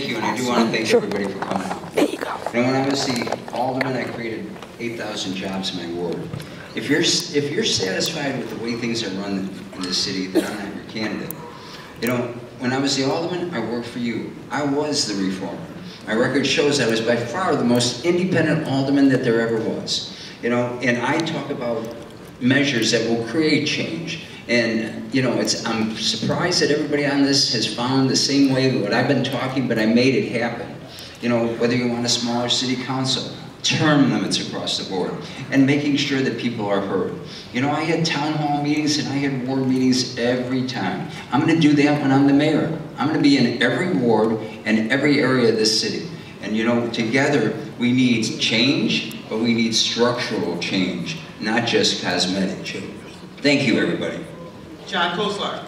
Thank you, and I do want to thank everybody for coming out. There you go. And when I was the alderman, I created 8,000 jobs in my ward. If you're satisfied with the way things are run in the city, then I'm not your candidate. You know, when I was the alderman, I worked for you. I was the reformer. My record shows I was by far the most independent alderman that there ever was. You know, and I talk about measures that will create change. And, you know, I'm surprised that everybody on this has found the same way what I've been talking, but I made it happen. You know, whether you want a smaller city council, term limits across the board, and making sure that people are heard. You know, I had town hall meetings and I had ward meetings every time. I'm going to do that when I'm the mayor. I'm going to be in every ward and every area of this city. And, you know, together we need change, but we need structural change, not just cosmetic change. Thank you, everybody. John Koslar.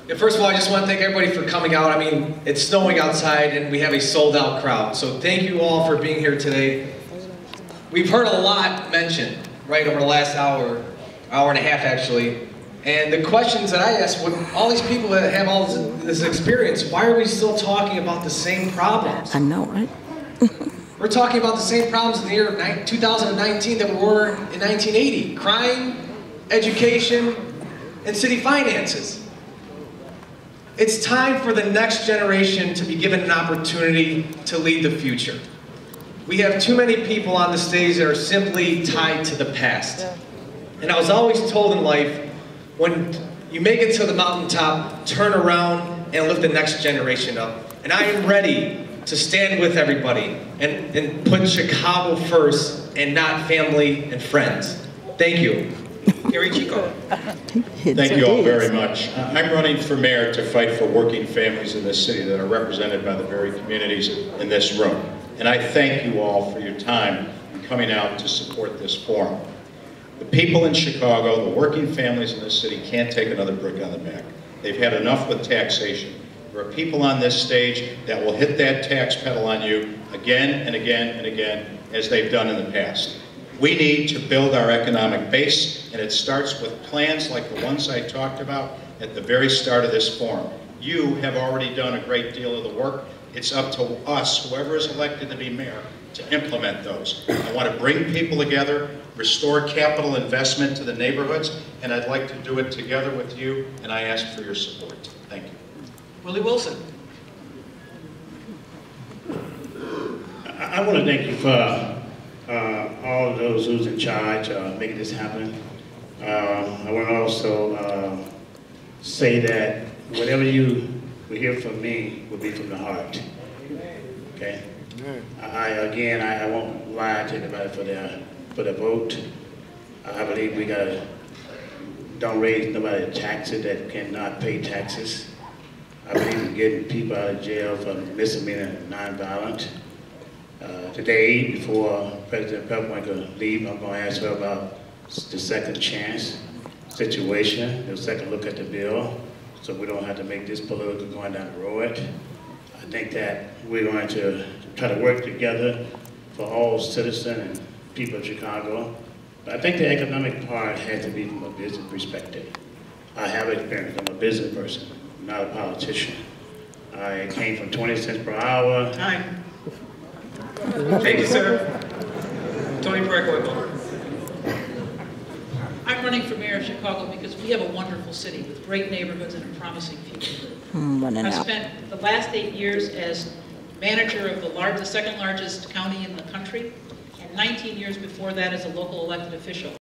Yeah, first of all, I just want to thank everybody for coming out. I mean, it's snowing outside and we have a sold-out crowd. So thank you all for being here today. We've heard a lot mentioned, right, over the last hour and a half actually. And the questions that I asked, with all these people that have all this experience, why are we still talking about the same problems? I know, right? We're talking about the same problems in the year 2019 that we were in 1980. Crime, education, and city finances. It's time for the next generation to be given an opportunity to lead the future. We have too many people on the stage that are simply tied to the past. And I was always told in life, when you make it to the mountaintop, turn around and lift the next generation up. And I am ready to stand with everybody and put Chicago first and not family and friends. Thank you. Gary Chico. Thank you all very much. I'm running for mayor to fight for working families in this city that are represented by the very communities in this room. And I thank you all for your time in coming out to support this forum. The people in Chicago, the working families in this city can't take another brick on the back. They've had enough with taxation. There are people on this stage that will hit that tax pedal on you again and again and again, as they've done in the past. We need to build our economic base, and it starts with plans like the ones I talked about at the very start of this forum. You have already done a great deal of the work. It's up to us, whoever is elected to be mayor, to implement those. I want to bring people together, restore capital investment to the neighborhoods, and I'd like to do it together with you, and I ask for your support. Thank you. Willie Wilson. I want to thank you for all of those who's in charge making this happen. I want to also say that whatever you will hear from me will be from the heart. Okay. I won't lie to anybody for the vote. I believe we don't raise nobody taxes that cannot pay taxes. I believe in getting people out of jail for misdemeanor and nonviolent. Today, before President Peppermint could leave, I'm going to ask her about the second chance situation, the second look at the bill, so we don't have to make this political going down the road. I think that we're going to try to work together for all citizens and people of Chicago. But I think the economic part has to be from a business perspective. I have experience. I'm a business person, not a politician. I came from 20 cents per hour. Time. Thank you, sir. Tony Pareco. I'm running for mayor of Chicago because we have a wonderful city with great neighborhoods and a promising future. I've spent the last 8 years as manager of the second largest county in the country, and 19 years before that as a local elected official.